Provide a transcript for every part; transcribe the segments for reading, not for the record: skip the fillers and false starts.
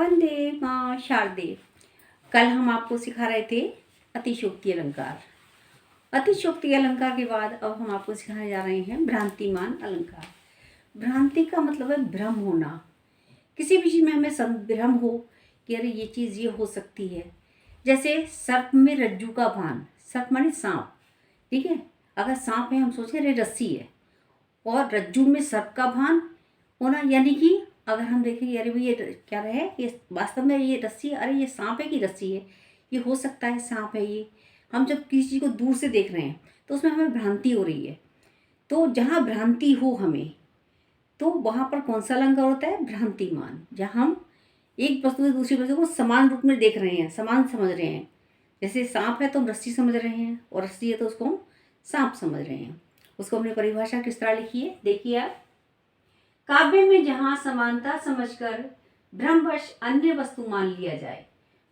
वंदे मां शारदे। कल हम आपको सिखा रहे थे अतिशयोक्ति अलंकार। अतिशयोक्ति अलंकार के बाद अब हम आपको सिखाने जा रहे हैं भ्रांतिमान अलंकार। भ्रांति का मतलब है भ्रम होना। किसी भी चीज़ में हमें भ्रम हो कि अरे ये चीज़ ये हो सकती है। जैसे सर्प में रज्जू का भान, सर्प माने सांप, ठीक है। अगर सांप है हम सोचें अरे रस्सी है, और रज्जू में सर्प का भान होना, यानी कि अगर हम देखें अरे भाई ये क्या है, ये वास्तव में ये रस्सी है, अरे ये सांप है कि रस्सी है, ये हो सकता है सांप है ये। हम जब किसी चीज़ को दूर से देख रहे हैं तो उसमें हमें भ्रांति हो रही है। तो जहाँ भ्रांति हो हमें, तो वहाँ पर कौन सा अलंकार होता है? भ्रांतिमान। जहाँ हम एक वस्तु से दूसरी वस्तु को समान रूप में देख रहे हैं, समान समझ रहे हैं। जैसे सांप है तो हम रस्सी समझ रहे हैं, और रस्सी है तो उसको हम सांप समझ रहे हैं। उसको हमने परिभाषा किस तरह लिखी है, देखिए आप। काव्य में जहाँ समानता समझकर भ्रमवश अन्य वस्तु मान लिया जाए,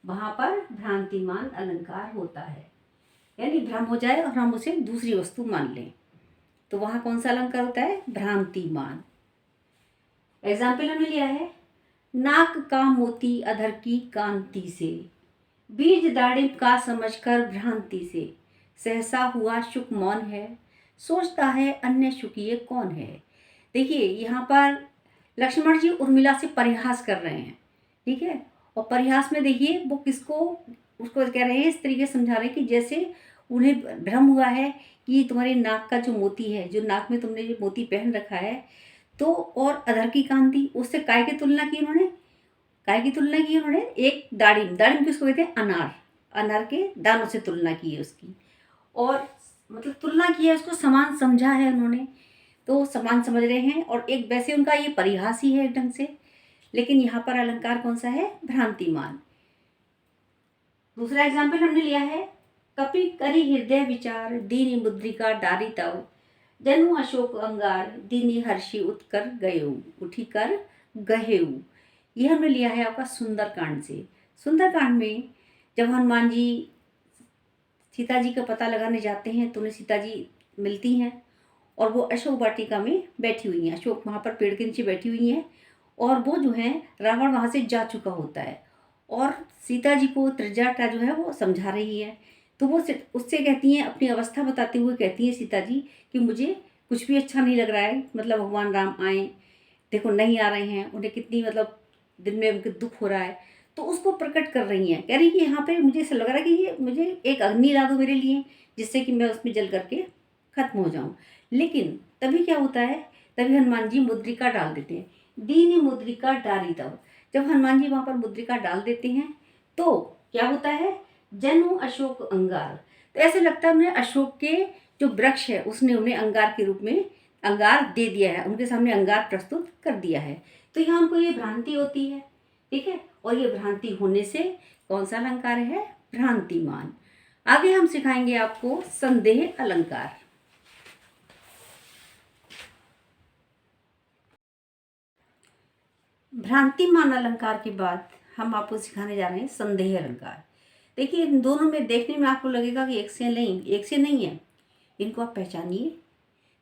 वहां पर भ्रांतिमान अलंकार होता है। यानी भ्रम हो जाए और हम उसे दूसरी वस्तु मान लें, तो वहां कौन सा अलंकार होता है? भ्रांतिमान। एग्जाम्पल हमने लिया है, नाक का मोती अधर की कांति से, बीज दाड़िम का समझकर भ्रांति से, सहसा हुआ शुक मौन है, सोचता है अन्य शुक ये कौन है। देखिए यहाँ पर लक्ष्मण जी उर्मिला से परिहास कर रहे हैं, ठीक है। और परिहास में देखिए वो किसको, उसको कह रहे हैं, इस तरीके से समझा रहे हैं कि जैसे उन्हें भ्रम हुआ है कि तुम्हारे नाक का जो मोती है, जो नाक में तुमने जो मोती पहन रखा है, तो और अधर की कांति, उससे काय की तुलना की उन्होंने, काय की तुलना की उन्होंने? एक दाड़िम, दाड़िम किसको कहते हैं? अनार, अनार के दानों से तुलना की है उसकी, और मतलब तुलना की है, उसको समान समझा है उन्होंने, तो समान समझ रहे हैं। और एक वैसे उनका ये परिहास ही है एक ढंग से, लेकिन यहाँ पर अलंकार कौन सा है? भ्रांतिमान। दूसरा एग्जाम्पल हमने लिया है, कपि करी हृदय विचार दीनी मुद्रिका डारी तव, जनु अशोक अंगार दीनी हर्षि उठकर गयऊ, उठी कर गहेऊ। ये हमने लिया है आपका सुंदरकांड से। सुंदरकांड में जब हनुमान जी सीता जी का पता लगाने जाते हैं तो उन्हें सीता जी मिलती हैं, और वो अशोक वाटिका में बैठी हुई हैं। अशोक वहाँ पर पेड़ के नीचे बैठी हुई हैं, और वो जो है रावण वहाँ से जा चुका होता है, और सीता जी को त्रिजटा जो है वो समझा रही है। तो वो उससे कहती हैं, अपनी अवस्था बताते हुए कहती हैं सीता जी कि मुझे कुछ भी अच्छा नहीं लग रहा है, मतलब भगवान राम आए, देखो नहीं आ रहे हैं, उन्हें कितनी मतलब दिल में उनके दुख हो रहा है। तो उसको प्रकट कर रही हैं, कह रही कि यहाँ पे मुझे ऐसा लग रहा है कि ये मुझे एक अग्नि ला दो मेरे लिए, जिससे कि मैं उसमें जल करके खत्म हो जाऊं। लेकिन तभी क्या होता है, तभी हनुमान जी मुद्रिका डाल देते हैं, दीनी मुद्रिका डाली तब। जब हनुमान जी वहां पर मुद्रिका डाल देते हैं तो क्या होता है? जनु अशोक अंगार। तो ऐसे लगता है उन्हें अशोक के जो वृक्ष है उसने उन्हें अंगार के रूप में अंगार दे दिया है, उनके सामने अंगार प्रस्तुत कर दिया है। तो यहाँ हमको ये भ्रांति होती है, ठीक है। और ये भ्रांति होने से कौन सा अलंकार है? भ्रांतिमान। आगे हम सिखाएंगे आपको संदेह अलंकार। भ्रांतिमान अलंकार के बाद हम आपको सिखाने जा रहे हैं संदेह अलंकार। देखिए इन दोनों में देखने में आपको लगेगा कि एक से नहीं है, इनको आप पहचानिए।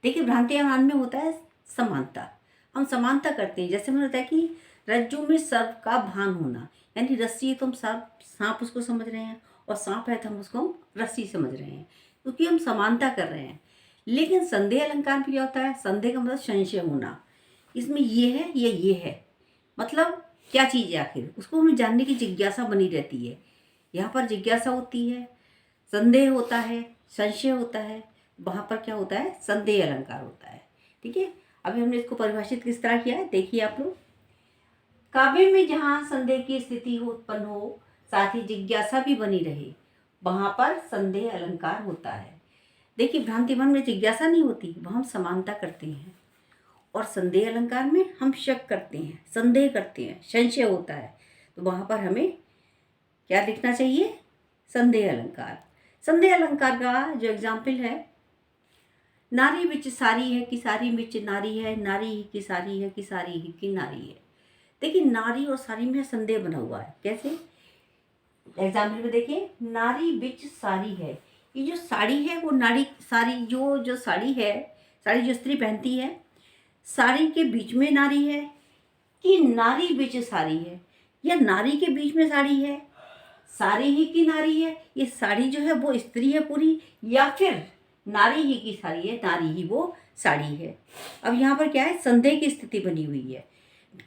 देखिए भ्रांतिमान में होता है समानता, हम समानता करते हैं। जैसे मैंने बताया कि रज्जू में सर्प का भान होना, यानी रस्सी है तो हम सांप उसको समझ रहे हैं, और सांप है तो हम उसको रस्सी समझ रहे हैं, क्योंकि हम समानता कर रहे हैं। लेकिन संदेह अलंकार में क्या होता है? संदेह का मतलब संशय होना, इसमें ये है या ये है, मतलब क्या चीज़ है आखिर, उसको हमें जानने की जिज्ञासा बनी रहती है। यहाँ पर जिज्ञासा होती है, संदेह होता है, संशय होता है, वहाँ पर क्या होता है? संदेह अलंकार होता है, ठीक है। अभी हमने इसको परिभाषित किस तरह किया है, देखिए आप लोग। काव्य में जहाँ संदेह की स्थिति हो, उत्पन्न हो, साथ ही जिज्ञासा भी बनी रहे, वहाँ पर संदेह अलंकार होता है। देखिए भ्रांतिमान में जिज्ञासा नहीं होती, वह हम समानता करते हैं, और संदेह अलंकार में हम शक करते हैं, संदेह करते हैं, संशय होता है। तो वहाँ पर हमें क्या लिखना चाहिए? संदेह अलंकार। संदेह अलंकार का जो एग्जाम्पल है, नारी बिच सारी है कि सारी बिच नारी है, नारी ही की सारी है कि सारी ही की नारी है। देखिए नारी और सारी में संदेह बना हुआ है, कैसे? एग्जाम्पल में देखिए, नारी बिच साड़ी है, ये जो साड़ी है वो नारी साड़ी, जो साड़ी है, साड़ी जो स्त्री पहनती है, साड़ी के बीच में नारी है कि नारी बिच साड़ी है, या नारी के बीच में साड़ी है, सारी ही की नारी है, ये साड़ी जो है वो स्त्री है पूरी, या फिर नारी ही की साड़ी है, नारी ही वो साड़ी है। अब यहाँ पर क्या है, संदेह की स्थिति बनी हुई है।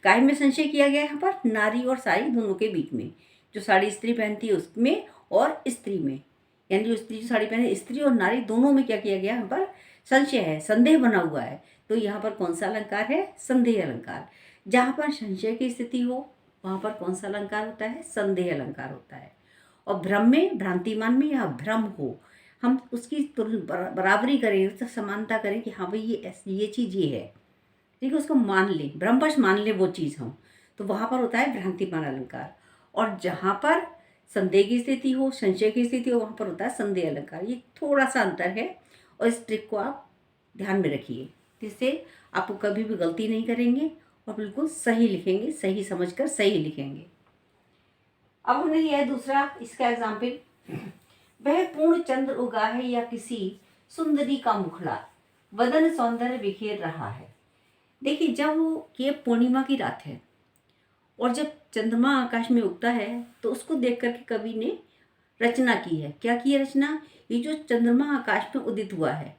काय में संशय किया गया है यहाँ पर, नारी और साड़ी दोनों के बीच में, जो साड़ी स्त्री पहनती है उसमें और स्त्री में, यानी जो स्त्री जो साड़ी पहने, स्त्री और नारी दोनों में क्या किया गया यहाँ पर, संशय है, संदेह बना हुआ है। तो यहाँ पर कौन सा अलंकार है, संदेह अलंकार। जहाँ पर संशय की स्थिति हो वहाँ पर कौन सा अलंकार होता है, संदेह अलंकार होता है। और भ्रम में, भ्रांतिमान में या भ्रम हो, हम उसकी बराबरी करें, उससे समानता करें कि हाँ भाई ये चीज़ ये है, ठीक है, उसको मान लें, भ्रमवश मान लें वो चीज़ हम, तो वहाँ पर होता है भ्रांतिमान अलंकार। और जहाँ पर संदेह की स्थिति हो, संशय की स्थिति हो, वहाँ पर होता है संदेह अलंकार। ये थोड़ा सा अंतर है और इस ट्रिक को आप ध्यान में रखिए, जिससे आप कभी भी गलती नहीं करेंगे और बिल्कुल सही लिखेंगे, सही समझकर सही लिखेंगे। अब हमने लिया है दूसरा इसका एग्जाम्पल, वह पूर्ण चंद्र उगा है या किसी सुंदरी का मुखड़ा, वदन सौंदर्य बिखेर रहा है। देखिए, जब ये पूर्णिमा की रात है और जब चंद्रमा आकाश में उगता है तो उसको देख करके कवि ने रचना की है। क्या की है रचना, ये जो चंद्रमा आकाश में उदित हुआ है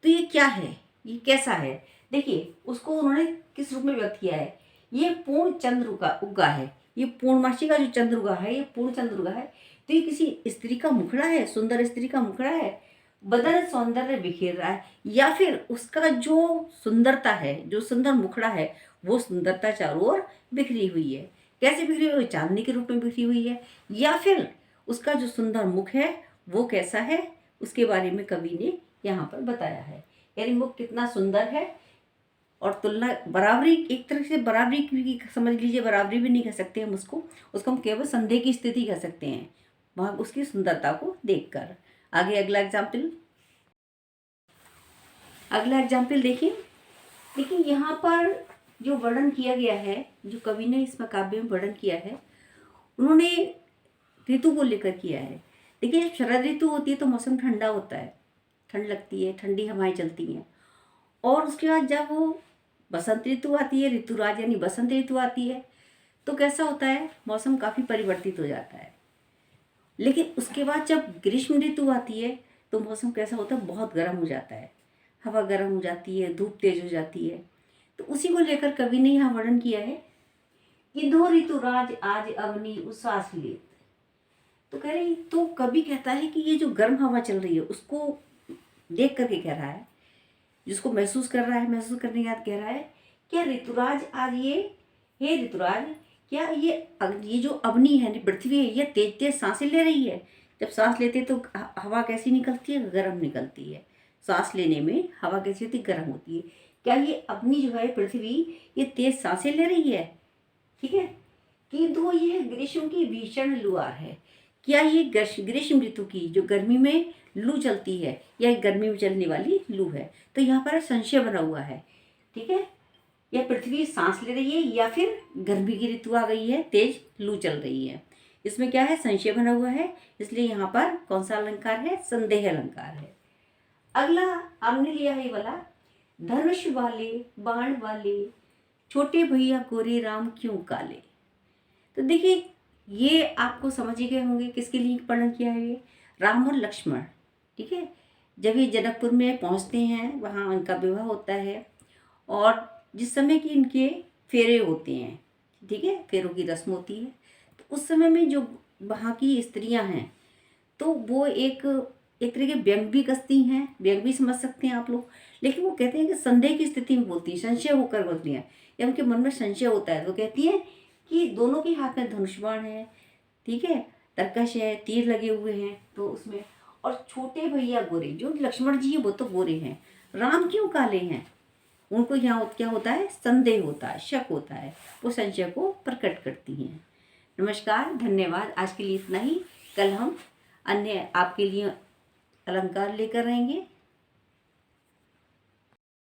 तो ये क्या है, ये कैसा है। देखिए, उसको उन्होंने किस रूप में व्यक्त किया है, ये पूर्ण चंद्र उगा है, ये पूर्णमासी का जो चंद्र उगा है, ये पूर्ण चंद्र उगा है, तो ये किसी स्त्री का मुखड़ा है, सुंदर स्त्री का मुखड़ा है, बदन सौंदर्य बिखेर रहा है, या फिर उसका जो सुंदरता है, जो सुंदर मुखड़ा है, वो सुंदरता चारों ओर बिखरी हुई है। कैसे बिखरी हुई है, चांदनी के रूप में बिखरी हुई है, या फिर उसका जो सुंदर मुख है वो कैसा है, उसके बारे में कवि ने यहाँ पर बताया है। यानी मुख कितना सुंदर है, और तुलना बराबरी, एक तरह से बराबरी की समझ लीजिए, बराबरी भी नहीं कह सकते हम उसको हम केवल संदेह की स्थिति कह सकते हैं, वहाँ उसकी सुंदरता को देखकर। आगे अगला एग्जाम्पल देखिए यहाँ पर जो वर्णन किया गया है, जो कवि ने इस काव्य में वर्णन किया है, उन्होंने ऋतु को लेकर किया है। देखिए, जब शरद ऋतु होती है तो मौसम ठंडा होता है, ठंड लगती है, ठंडी हवाएं चलती हैं, और उसके बाद जब वो बसंत ऋतु आती है, ऋतुराज यानी बसंत ऋतु आती है, तो कैसा होता है, मौसम काफ़ी परिवर्तित हो जाता है। लेकिन उसके बाद जब ग्रीष्म ऋतु आती है तो मौसम कैसा होता है, बहुत गर्म हो जाता है, हवा गर्म हो जाती है, धूप तेज हो जाती है। तो उसी को लेकर कवि ने यहाँ वर्णन किया है, इंदो ऋतुराज आज अवनी उसास ले। तो कह रही, तो कवि कहता है कि ये जो गर्म हवा चल रही है उसको देख करके कह रहा है, जिसको महसूस कर रहा है, महसूस करने के बाद कह रहा है, क्या ऋतुराज आज हे ऋतुराज, क्या ये जो अग्नि है, पृथ्वी है, ये तेज तेज सांसें ले रही है। जब सांस लेते तो हवा कैसी निकलती है, गर्म निकलती है। सांस लेने में हवा कैसी होती है, गर्म होती है। क्या ये अग्नि जो है, पृथ्वी, ये तेज सांसें ले रही है, ठीक है, किंतु ये ग्रीष्म की भीषण लुआर है। क्या ये ग्रीष्म ऋतु की जो गर्मी में लू चलती है, या गर्मी में चलने वाली लू है। तो यहाँ पर संशय बना हुआ है, ठीक है, या पृथ्वी सांस ले रही है, या फिर गर्मी की ऋतु आ गई है, तेज लू चल रही है। इसमें क्या है, संशय बना हुआ है, इसलिए यहाँ पर कौन सा अलंकार है, संदेह अलंकार है। अगला हमने लिया है ये वाला, धनुष वाले बाण वाले छोटे भैया गोरे राम क्यों काले। तो देखिए, ये आपको समझ ही गए होंगे किसके लिए वर्णन किया है, ये राम और लक्ष्मण, ठीक है। जब ये जनकपुर में पहुंचते हैं, वहाँ उनका विवाह होता है, और जिस समय कि इनके फेरे होते हैं, ठीक है, फेरों की रस्म होती है, तो उस समय में जो वहाँ की स्त्रियां हैं तो वो एक तरह के व्यंग भी कसती हैं, व्यंग भी समझ सकते हैं आप लोग, लेकिन वो कहते हैं कि संदेह की स्थिति में बोलती हैं, संशय होकर बोलती हैं, या उनके मन में संशय होता है तो कहती हैं कि दोनों के हाथ में धनुष बाण है, ठीक है, तरकश है, तीर लगे हुए हैं, तो उसमें, और छोटे भैया गोरे, जो लक्ष्मण जी हैं वो तो गोरे हैं, राम क्यों काले हैं, उनको यहाँ क्या होता है, संदेह होता है, शक होता है, वो संशय को प्रकट करती हैं। नमस्कार, धन्यवाद, आज के लिए इतना ही। कल हम अन्य आपके लिए अलंकार लेकर आएंगे।